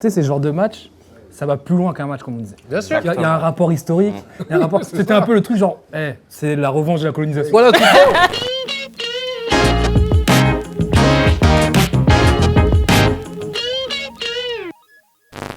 Tu sais, ces genres de matchs, ça va plus loin qu'un match, comme on disait. Bien sûr. Il y a un rapport historique. Il y a un rapport... C'était un peu le truc genre, c'est la revanche de la colonisation. Voilà, tout ça.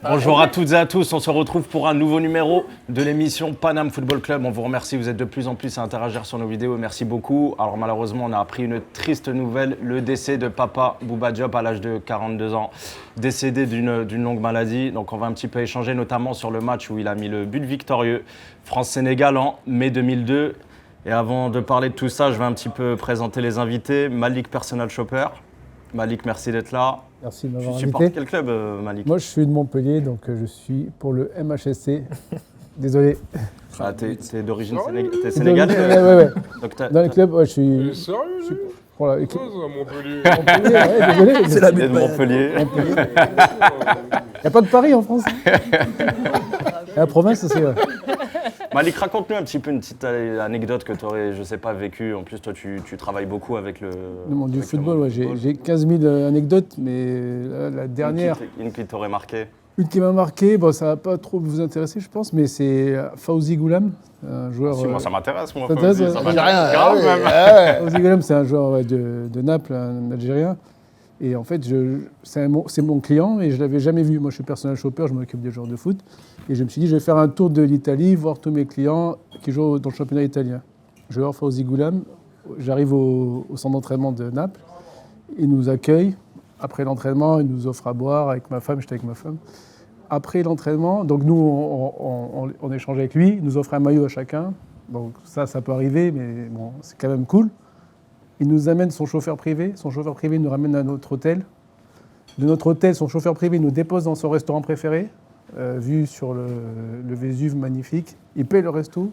Bonjour à toutes et à tous, on se retrouve pour un nouveau numéro de l'émission Paname Football Club. On vous remercie, vous êtes de plus en plus à interagir sur nos vidéos, merci beaucoup. Alors malheureusement, on a appris une triste nouvelle, le décès de Papa Bouba Diop à l'âge de 42 ans, décédé d'une longue maladie. Donc on va un petit peu échanger notamment sur le match où il a mis le but victorieux, France-Sénégal en mai 2002. Et avant de parler de tout ça, je vais un petit peu présenter les invités. Malik, personal shopper. Malik, merci d'être là. Merci de m'avoir Tu invité. supportes quel club, Malik? Moi, je suis de Montpellier, donc je suis pour le MHSC. Désolé. Ah, t'es d'origine Sérieux sénégalaise? Ouais. Donc Dans les clubs, ouais, je suis. Sérieux, lui Pour la... Ça, Montpellier. Montpellier, ouais, désolé. C'est la t'es de Montpellier. Il n'y a pas de Paris en France. Et la province aussi, ouais. Malik, raconte-nous un petit peu une petite anecdote que tu aurais, je sais pas, vécue. En plus, toi, tu travailles beaucoup avec le Du avec football, le ouais. J'ai 15 000 anecdotes, mais la dernière, Une qui t'aurait marqué. une qui m'a marqué, bon, ça va pas trop vous intéresser, je pense, mais c'est Fawzi Goulam, un joueur. Si, moi, ça m'intéresse, moi. ça t'intéresse, Fawzi, ça ouais. m'intéresse J'ai grave, rien. même. Fawzi Goulam, c'est un joueur de Naples, un Algérien. Et en fait, c'est mon client et je ne l'avais jamais vu. Moi, je suis personal shopper, je m'occupe des joueurs de foot. Et je me suis dit, je vais faire un tour de l'Italie, voir tous mes clients qui jouent dans le championnat italien. Je vais voir Fawzi Goulam, j'arrive au centre d'entraînement de Naples. Il nous accueille. Après l'entraînement, il nous offre à boire avec ma femme, j'étais avec ma femme. Après l'entraînement, donc nous, on échange avec lui, il nous offre un maillot à chacun. Donc ça peut arriver, mais bon, c'est quand même cool. Il nous amène son chauffeur privé. Son chauffeur privé nous ramène à notre hôtel. De notre hôtel, son chauffeur privé nous dépose dans son restaurant préféré, vue sur le Vésuve magnifique. Il paye le resto.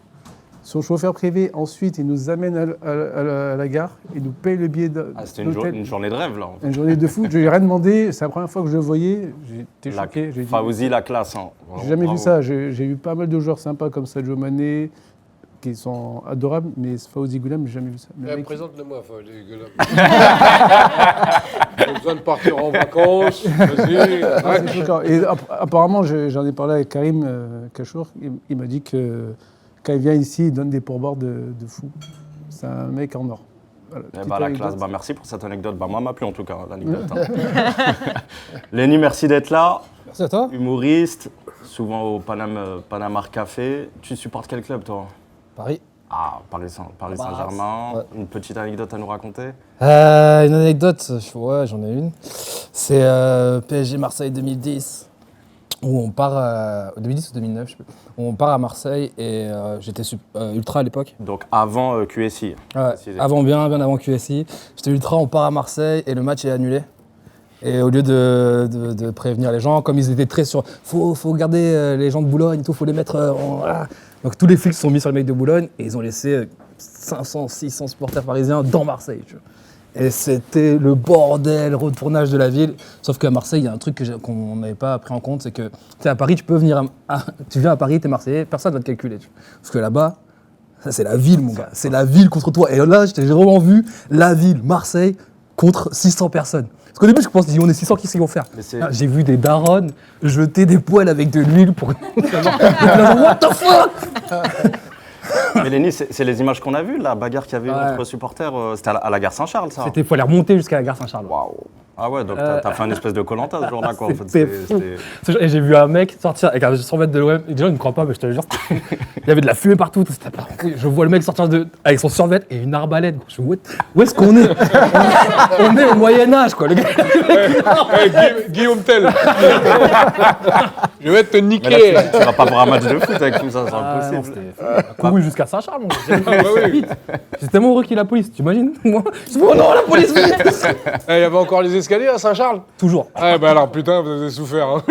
Son chauffeur privé, ensuite, il nous amène à la gare. Il nous paye le billet d'hôtel. Ah, c'était une journée de rêve, là. En fait. Une journée de foot. Je lui ai rien demandé. C'est la première fois que je le voyais. J'étais choqué. J'ai dit, Fawzi, la classe. Hein. j'ai jamais Bravo. vu ça. J'ai eu pas mal de joueurs sympas comme Sadio Mané, qui sont adorables, mais Fawzi Goulam, j'ai jamais vu ça. Le mec- Présente-le-moi, Fawzi Goulam. J'ai besoin de partir en vacances. Vas-y. Ah, c'est choquant. Et apparemment, j'en ai parlé avec Karim Kachour. Il m'a dit que quand il vient ici, il donne des pourboires de fou. C'est un mec en or. Voilà, Eh petite ben, la anecdote. classe. Merci pour cette anecdote. Moi, m'a plu en tout cas, l'anecdote. Hein. Lenny, merci d'être là. Merci à toi. Humoriste, souvent au Panama Café. Tu supportes quel club, toi? Paris. Ah, Paris Saint-Germain. Ouais. Une petite anecdote à nous raconter? Une anecdote, ouais, j'en ai une. C'est PSG Marseille 2010, où on part, 2010 ou 2009, je sais plus, où on part à Marseille et j'étais ultra à l'époque. Donc avant QSI. Ouais, préciser. bien avant QSI. J'étais ultra, on part à Marseille et le match est annulé. Et au lieu de prévenir les gens, comme ils étaient très sur faut garder les gens de Boulogne, il faut les mettre voilà. Donc tous les flics se sont mis sur les mecs de Boulogne et ils ont laissé 500, 600 supporters parisiens dans Marseille. Tu vois. Et c'était le bordel, retournage de la ville. Sauf qu'à Marseille, il y a un truc qu'on n'avait pas pris en compte, c'est que tu sais, à Paris, tu peux venir tu viens à Paris, t'es Marseillais, personne ne va te calculer. Tu vois. Parce que là-bas, ça, c'est la ville, mon gars. C'est la ville contre toi. Et là, j'ai vraiment vu la ville, Marseille, contre 600 personnes. Parce qu'au début, je pensais, on est 600, qu'est-ce qu'ils vont faire? J'ai vu des darons jeter des poêles avec de l'huile pour... What the fuck? Mais Lenny, c'est les images qu'on a vues, la bagarre qu'il y avait Ouais. entre supporters. C'était à la gare Saint-Charles, ça? Il fallait remonter jusqu'à la gare Saint-Charles. Waouh! Ah ouais, donc t'as fait un espèce de Koh-Lanta ce jour-là, quoi. En fait, C'était fou. Et j'ai vu un mec sortir avec un survêt de l'OM. Les gens ne me croient pas, mais je te le jure. Il y avait de la fumée partout. Je vois le mec sortir avec son survêt et une arbalète. Je me dis, où est-ce qu'on est? On est au Moyen-Âge, quoi. Le gars. Guillaume Tell. Je vais te Mais niquer. là, tu vas pas voir un match de foot avec tout ça, c'est Non, impossible. c'était couru jusqu'à Saint-Charles, mon gars. Ah bah oui. J'étais tellement heureux qu'il y ait la police, tu imagines? Moi, je dis, oh non, la police, vite. Il y avait encore les escaliers à Saint-Charles. Toujours. Ah bah alors putain, vous avez souffert. Hein.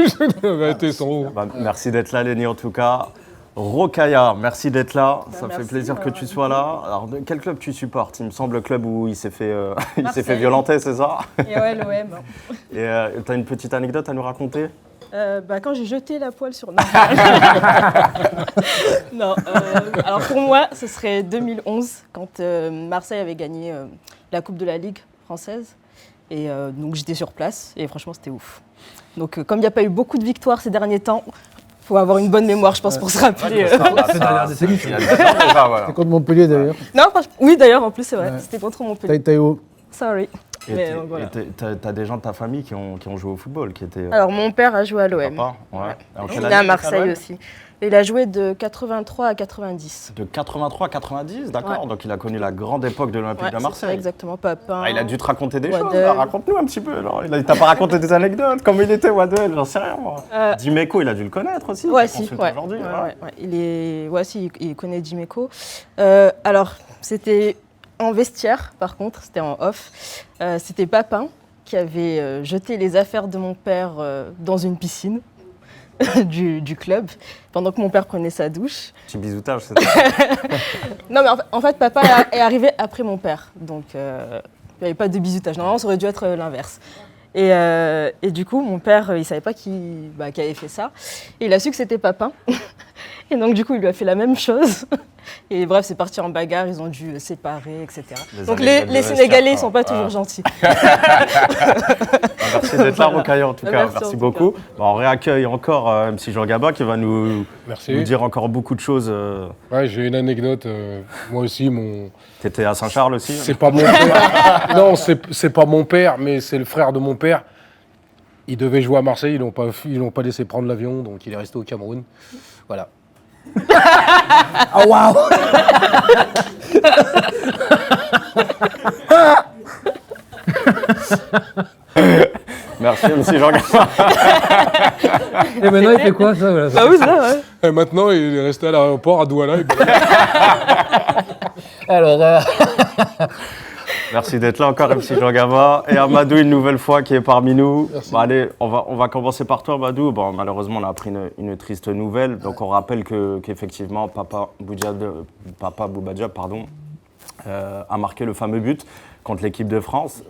La vérité, sont hauts. Bah, merci d'être là, Lenny, en tout cas. Rokaya, merci d'être là. Ça merci, fait plaisir que tu sois là. Alors, de quel club tu supportes? Il me semble le club où il s'est fait, il s'est fait violenter, c'est ça? Et ouais, l'OM. Et tu as une petite anecdote à nous raconter? Quand j'ai jeté la poêle sur... Non, non alors pour moi, ce serait 2011, quand Marseille avait gagné la Coupe de la Ligue française. Et donc j'étais sur place et franchement c'était ouf. Donc comme il n'y a pas eu beaucoup de victoires ces derniers temps, faut avoir une bonne mémoire, je pense, pour se rappeler. Il a 10 ans déjà, voilà. C'est contre Montpellier d'ailleurs. Non, franchement, oui d'ailleurs, en plus c'est vrai, c'était contre Montpellier. Taïwo. Sorry. Et Mais, voilà. t'as des gens de ta famille qui ont joué au football, qui étaient... Alors mon père a joué à l'OM. Papa, ouais. En Il quelle est année, à t'as Marseille l'OM aussi. Il a joué de 83 à 90. De 83 à 90, d'accord. Ouais. Donc il a connu la grande époque de l'Olympique Ouais, de c'est ça, Marseille. exactement, Papin. Ah, il a dû te raconter des choses, Waddle. là. Raconte-nous un petit peu. Alors. Il t'a pas raconté des anecdotes, comment il était, Waddle, j'en sais rien, moi. Dimeco, il a dû le connaître aussi. Ouais, qui si, consulte ouais. aujourd'hui, Ouais, voilà. ouais, ouais. Il connaît Dimeco. Alors, c'était en vestiaire, par contre, c'était en off. C'était Papin qui avait jeté les affaires de mon père dans une piscine du club, pendant que mon père prenait sa douche. Petit bisoutage, c'est Non, mais en fait, papa est arrivé après mon père, donc il n'y avait pas de bisoutage. Normalement, ça aurait dû être l'inverse. Et du coup, mon père, il ne savait pas qui avait fait ça. Et il a su que c'était Papin. Et donc, du coup, il lui a fait la même chose. Et bref, c'est parti en bagarre, ils ont dû séparer, etc. Donc, les Sénégalais, ils ne sont pas toujours gentils. Merci d'être là, Rokhaya, en tout cas. Merci Merci en tout beaucoup. Bon, on réaccueille encore MC Jean Gabin qui va nous Merci. dire encore beaucoup de choses. Ouais, j'ai une anecdote. Moi aussi, T'étais à Saint-Charles aussi c'est pas mon père. Non, c'est pas mon père, mais c'est le frère de mon père. Il devait jouer à Marseille, ils l'ont pas laissé prendre l'avion, donc il est resté au Cameroun. Voilà. Ah waouh. Merci MC Jean Gabin. Et maintenant, il fait quoi, ça voilà, ça Ah oui, ça, ouais. Et maintenant, il est resté à l'aéroport à Douala. Alors, Merci d'être là encore, MC Jean Gabin. Et Amadou, une nouvelle fois, qui est parmi nous. Bon, allez, on va commencer par toi, Amadou. Bon, malheureusement, on a appris une triste nouvelle. Donc, on rappelle qu'effectivement, Papa Bouba Diop, a marqué le fameux but contre l'équipe de France.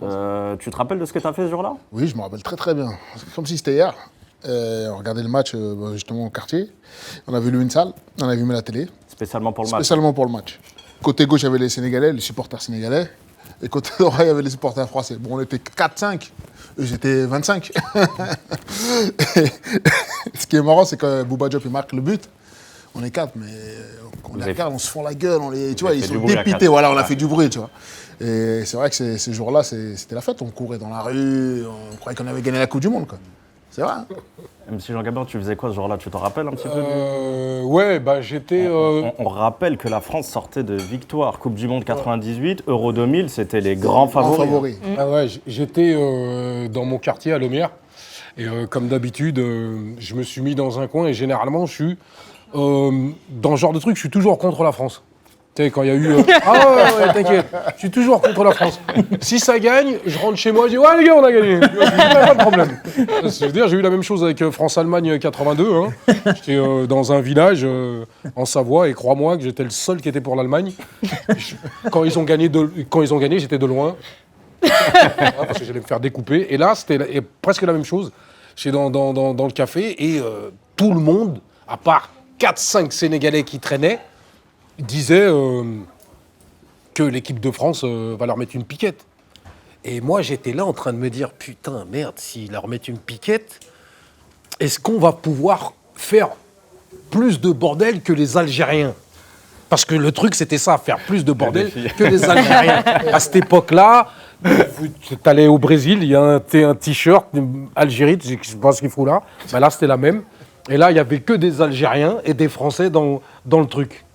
Tu te rappelles de ce que tu as fait ce jour-là? Oui, je me rappelle très très bien. C'est comme si c'était hier. On regardait le match justement au quartier. On avait loué une salle, on avait mis la télé. Spécialement pour le match. Spécialement pour le match. Côté gauche, il y avait les Sénégalais, les supporters sénégalais. Et côté droit, il y avait les supporters français. Bon, on était 4-5. Eux, j'étais 25. Ce qui est marrant, c'est que Bouba Diop, il marque le but. On est 4, mais on les regarde, on se fend la gueule. Tu vois, ils sont dépités. Voilà, on a fait du bruit, tu vois. Et c'est vrai que ces jours-là, c'était la fête. On courait dans la rue, on croyait qu'on avait gagné la Coupe du Monde, quoi. C'est vrai. Hein. MC Jean Gabin, tu faisais quoi ce jour-là? Tu t'en rappelles un petit peu? Ouais, bah j'étais... On rappelle que la France sortait de victoire Coupe du Monde 98, Euro 2000, c'était les grands favoris. Ah ouais, j'étais dans mon quartier à Lomière. Et comme d'habitude, je me suis mis dans un coin et généralement, je suis... dans ce genre de truc, je suis toujours contre la France. Tu sais, quand il y a eu... Ah ouais, t'inquiète, je suis toujours contre la France. Si ça gagne, je rentre chez moi, je dis « Ouais les gars, on a gagné !» Pas de problème. C'est-à-dire, j'ai eu la même chose avec France-Allemagne 82. Hein. J'étais dans un village en Savoie et crois-moi que j'étais le seul qui était pour l'Allemagne. Quand ils ont gagné, j'étais de loin. Parce que j'allais me faire découper. Et là, c'était presque la même chose. J'étais dans le café et tout le monde, à part 4-5 Sénégalais qui traînaient, disait que l'équipe de France va leur mettre une piquette. Et moi, j'étais là en train de me dire, putain, merde, s'ils leur mettent une piquette, est-ce qu'on va pouvoir faire plus de bordel que les Algériens? Parce que le truc, c'était ça, faire plus de bordel que les Algériens. À cette époque-là, tu allais au Brésil, il y a un t-shirt, Algérie, je ne sais pas ce qu'il faut là. Ben là, c'était la même. Et là, il n'y avait que des Algériens et des Français dans le truc.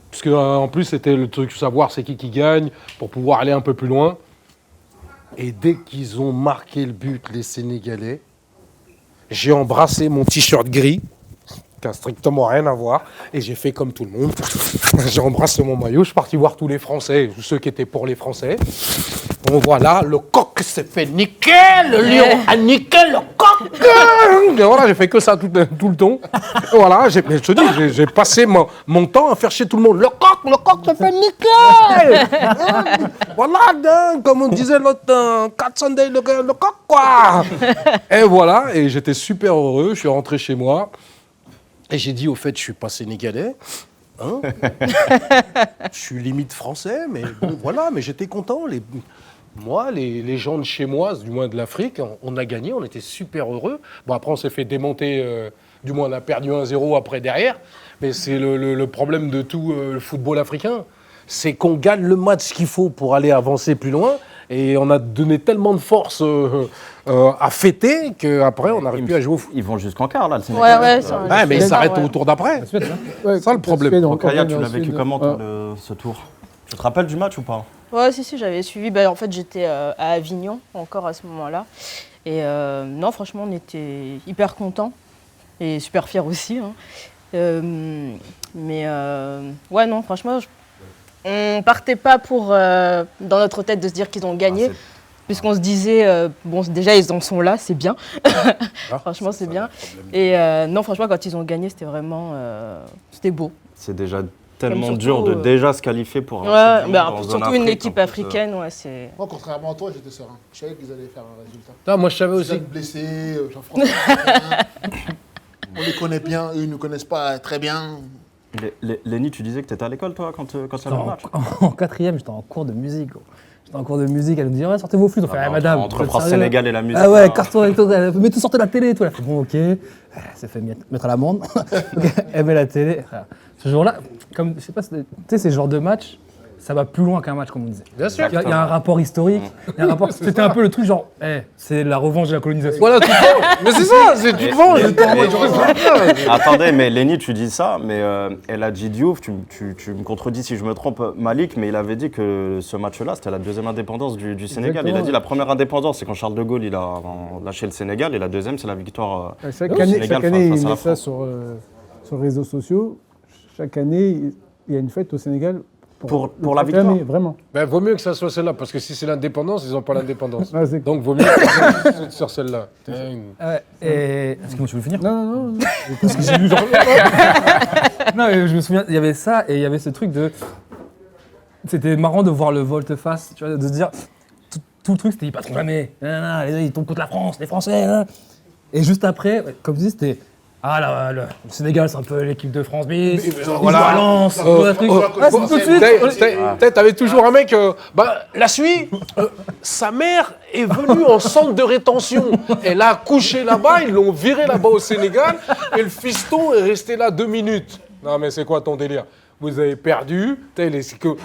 Parce qu'en plus, c'était le truc, savoir c'est qui gagne, pour pouvoir aller un peu plus loin. Et dès qu'ils ont marqué le but, les Sénégalais, j'ai embrassé mon t-shirt gris, qui n'a strictement rien à voir, et j'ai fait comme tout le monde. J'ai embrassé mon maillot, je suis parti voir tous les Français, ceux qui étaient pour les Français. Bon, voilà, le coq s'est fait niquer, le lion a niqué le coq. Et voilà, j'ai fait que ça tout le temps. Et voilà, je te dis, j'ai passé mon temps à faire chier tout le monde. Le coq s'est fait niquer. Voilà, comme on disait l'autre, 4 Sunday, le coq, quoi. Et voilà, et j'étais super heureux, je suis rentré chez moi. Et j'ai dit, au fait, je suis pas sénégalais. Hein. Je suis limite français, mais bon, voilà, mais j'étais content. Moi, les gens de chez moi, du moins de l'Afrique, on a gagné, on était super heureux. Bon, après, on s'est fait démonter, du moins, on a perdu 1-0 après derrière. Mais c'est le problème de tout le football africain. C'est qu'on gagne le match qu'il faut pour aller avancer plus loin. Et on a donné tellement de force à fêter qu'après, on n'arrive plus à jouer au foot. Ils vont jusqu'en quart, là, le Sénégal. Ouais, Mais ils s'arrêtent au tour d'après. Ouais, ça, le problème. Suède, Donc, Kaya, tu l'as Suède, vécu comment, toi, ce tour? Tu te rappelles du match ou pas? Ouais, si, j'avais suivi. En fait, j'étais à Avignon encore à ce moment-là. Et non, franchement, on était hyper contents et super fiers aussi. Hein. Ouais, non, franchement, on partait pas pour, dans notre tête, de se dire qu'ils ont gagné. Puisqu'on se disait, bon, déjà, ils en sont là, c'est bien. Franchement, c'est bien. Et non, franchement, quand ils ont gagné, c'était vraiment... c'était beau. C'est déjà tellement surtout, dur de déjà se qualifier pour surtout une équipe africaine, ouais, c'est... Moi, contrairement à toi, j'étais serein. Je savais qu'ils allaient faire un résultat. Non, moi, je savais Ils aussi. allaient blessés, Jean-François, on les connaît bien, eux, ils ne nous connaissent pas très bien. Lenny, tu disais que tu étais à l'école, toi, quand il y avait le match? En quatrième, j'étais en cours de musique. Gros. J'étais en cours de musique, elle nous dit ouais, sortez vos flûtes. On fait madame. Entre France-Sénégal et la musique. Ah ouais, carton et tout. Mais tout sortez la télé et tout. Elle fait bon, ok. Elle s'est fait mettre à l'amende. Elle met la télé. Ce jour-là, comme je sais pas, tu sais, ces genres de matchs, ça va plus loin qu'un match, comme on disait. Bien sûr. Il y a un rapport historique. C'était un peu le truc genre, c'est la revanche de la colonisation. Voilà, tu te vends. Mais c'est ça, tu te vends. Attendez, mais Lenny, tu dis ça, mais El Hadji Diouf, tu me contredis si je me trompe, Malik, mais il avait dit que ce match-là, c'était la deuxième indépendance du Sénégal. Exactement. Il a dit la première indépendance, c'est quand Charles de Gaulle il a lâché le Sénégal, et la deuxième, c'est la victoire Chaque du année, Sénégal il face à met la ça France. sur les réseaux sociaux. Chaque année, il y a une fête au Sénégal Pour le la proclamer, victoire. Vraiment. Ben, vaut mieux que ça soit celle-là, parce que si c'est l'indépendance, ils n'ont pas l'indépendance. Ouais, c'est- Donc, vaut mieux que ça soit sur celle-là. Ouais, et... Est-ce que moi, tu veux finir? Non. Parce que j'ai lu genre... Non, mais je me souviens, il y avait ça et il y avait ce truc de... C'était marrant de voir le volte-face, tu vois, de se dire... Tout le truc, c'était ils passeront jamais. Ils tombent contre la France, les Français. Et juste après, comme tu dis, c'était... Ah là, le Sénégal, c'est un peu l'équipe de France bis. voilà. Balance, tout le truc. Ah, c'est tout de suite. T'avais toujours un mec, la suite, sa mère est venue en centre de rétention. Elle a accouché là-bas, ils l'ont viré là-bas au Sénégal, et le fiston est resté là 2 minutes. Non mais c'est quoi ton délire? Vous avez perdu.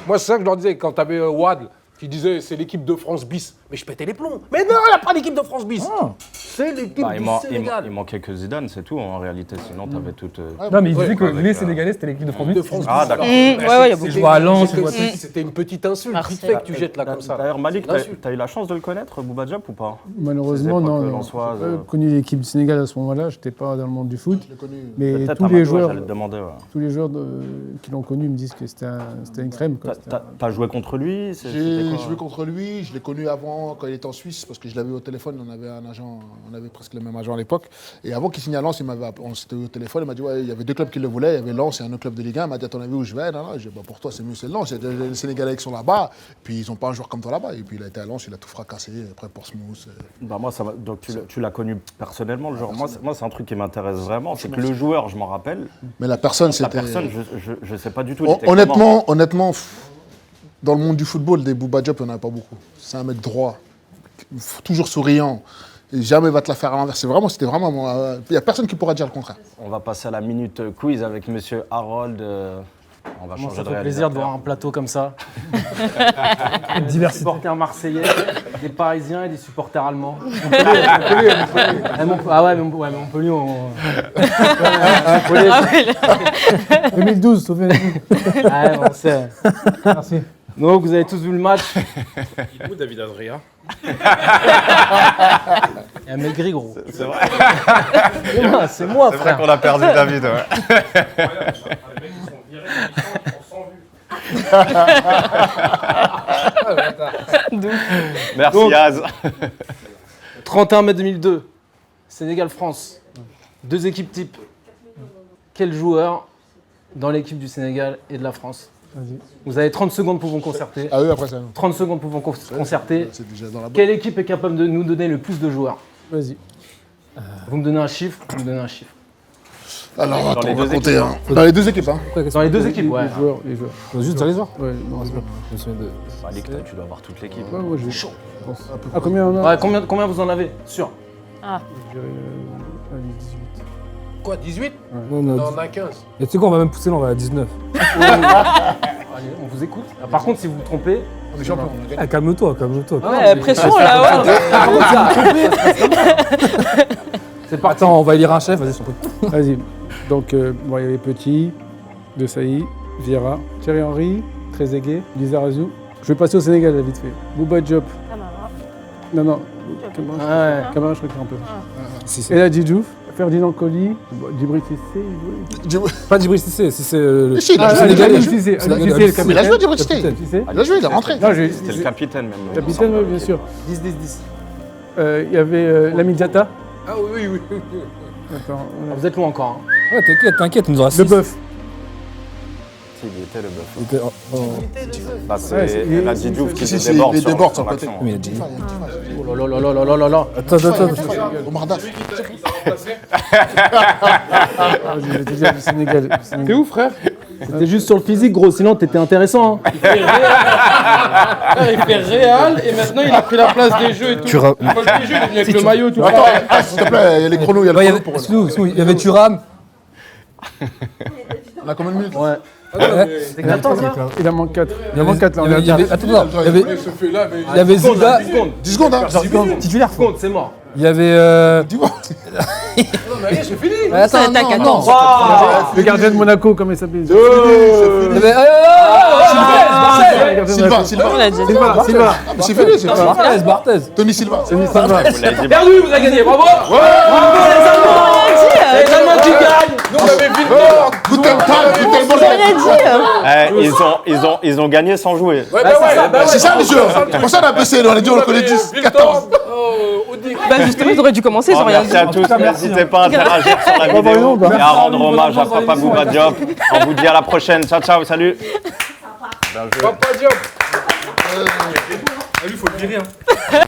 Moi c'est ça que je leur disais, quand t'avais Wad qui disait c'est l'équipe de France bis. Mais je pétais les plombs. Mais non, il n'y a pas d'équipe de France bis. C'est l'équipe du Sénégal. Il manquait que Zidane, c'est tout en réalité, sinon t'avais toute... Non, mais il disait que avec, les Sénégalais, c'était l'équipe de France bis. Ah d'accord. Ouais, il y a beaucoup Je vois à Lens, je vois C'était une petite insulte, Marseille. vite fait que tu jettes là comme ça. D'ailleurs, Malik, C'est une insulte. t'as eu la chance de le connaître, Bouba Diop, ou pas? Malheureusement, Ces époques non. lensoises, J'ai pas connu l'équipe du Sénégal à ce moment-là. Je n'étais pas dans le monde du foot. Je l'ai connu. Mais Peut-être tous Amadou, les joueurs, j'allais te demander. Ouais. qui l'ont connu me disent que c'était une crème. quoi. T'as joué contre lui? J'ai joué contre lui, je l'ai connu avant quand il était en Suisse, parce que je l'avais eu au téléphone, on avait un agent, on avait presque le même agent à l'époque. Et avant qu'il signe à Lens, on s'était eu au téléphone, il m'a dit ouais, il y avait 2 clubs qui le voulaient, il y avait Lens et un autre club de Ligue 1. Il m'a dit à ton avis où je vais? Non, j'ai dit pour toi c'est mieux c'est Lens, il y a les Sénégalais qui sont là-bas, puis ils n'ont pas un joueur comme toi là-bas. Et puis il a été à Lens, il a tout fracassé, après Portsmouth. Bah moi, donc tu l'as connu personnellement, le joueur. Moi, c'est un truc qui m'intéresse vraiment, c'est que le joueur, je m'en rappelle. Mais la personne, La c'était... personne, je sais pas du tout. il était comment. Honnêtement, dans le monde du football, des Bouba Diop, il n'y en a pas beaucoup. C'est un mec droit, toujours souriant, et jamais va te la faire à l'envers. C'était vraiment... Il n'y a personne qui pourra dire le contraire. On va passer à la minute quiz avec monsieur Harold. On va Moi, changer ça de fait plaisir de réalisateur. voir un plateau comme ça. Des Diversité. supporters marseillais, des Parisiens et des supporters allemands. Ah ouais, mais Montpellier, Montpellier, 2012, souvenez-vous. ouais, on sait. Merci. Donc, vous avez tous vu le match. Où David Adria? Il a maigri, gros. C'est vrai. C'est moi, C'est vrai frère. qu'on a perdu David. Ouais. Merci Donc- Az. 31 mai 2002, Sénégal-France. 2 équipes types. Quel joueur dans l'équipe du Sénégal et de la France? Vas-y. Vous avez 30 secondes pour vous concerter. Ah oui, après ça. 30 secondes pour vous concerter. C'est déjà dans la boîte. Quelle équipe est capable de nous donner le plus de joueurs? Vas-y. Vous me donnez un chiffre, vous me donnez un chiffre. Alors, Dans les attends, on va deux compter. équipes, Hein. Dans les deux équipes. Hein. Dans les deux équipes, ouais. Les joueurs. Faut juste dire les joueurs. Ouais, non, c'est pas. Je me souviens de. Malik, tu dois avoir toute l'équipe. Ouais, moi, j'ai chaud. Ah, combien on a Ouais, combien vous en avez? Sûr. Je dirais, allez, 18. Quoi, 18? Non, non, On a 15. Et tu sais quoi, on va même pousser là, on va à 19. Allez, on vous écoute. Ah, par contre, si vous vous trompez, On est champion, on a gagné. Ah, calme-toi, calme-toi. Ouais, pression là, ouais. c'est parti. Attends, on va élire un chef, vas-y, je t'en prie. Vas-y. Donc, bon, il y avait Petit, De Sailly, Vieira, Thierry Henry, Trezeguet, Lizarazu. Je vais passer au Sénégal, là, vite fait. Bouba Diop. Non. Ouais. Camara, je crois qu'il est un peu. Si, si. Et là, Djidjouf, Ferdinand Coly, Djibril Cissé. Pas Djibril Cissé, si c'est le. Si, il a Ah, joué. Sénégalais. Djibril Cissé. C'est la- Djibril Cissé, le Mais il a capitaine. joué, Djibril Cissé. Cissé. Il a joué, il est rentré. Non, j'ai. C'était le capitaine même. il me Capitaine, semble. oui, bien sûr. 10-10-10. Il y avait Lamine Diatta. Ah oui. Attends, Vous êtes loin encore. Hein. Ouais, t'inquiète, il nous aura Le 6. Bœuf. Il était le bœuf. Il était- oh, oh. Bah, Ouais, c'est c'est- la Djidjouf qui Si, les si, déborde il déborde sur sur le côté. l'action. Mais il a dit. Oh là là là là là là là. Attends. Omar Daf. Ah, je vais te dire, le Sénégal. T'es où, frère? C'était juste sur le physique, gros, sinon t'étais intéressant. Hein. Il fait Real et maintenant il a pris la place des jeux et tout. Tu ra- Il faut que les jeux, il est venu avec le maillot, tout Attends, s'il te plaît, il y a les chronos, il y a Ouais, il y le avait, chrono pour excuse-nous, il y avait Thuram. On a combien de minutes? Ouais. Ouais. 14 là. Il en manque 4. Il y avait 4 là, on est à il y avait- 4. attends, il y avait- Il se fait là, mais. il y avait Ziga, 10 secondes, hein. titulaire. Compte, c'est mort. Il y avait. Dis-moi. Non, mais allez, j'ai fini. Attends, t'as non, 14. non. Le gardien de Monaco, comment il s'appelle Il y avait. Silva. On l'a déjà dit. Silva. Ah, mais c'est fini, c'est pas. Barthez. Tony Silva. Vous l'avez dit. Perdu, vous avez gagné, bravo. Les Allemands qui gagnent. Nous, on avait Victor. Ils ont gagné sans jouer. Ouais, bah ouais. C'est ça les jeux. Pour ça on a baissé, on a dit on le connaît 10, 14. Bah justement, ils auraient dû commencer, ils Bon, ont rien merci dit. à tous, n'hésitez pas à interagir sur la vidéo et à rendre hommage à Papa Bouba Diop. On vous dit à la prochaine, ciao, salut. Papa Diop. Ah, lui, faut le virer. Hein.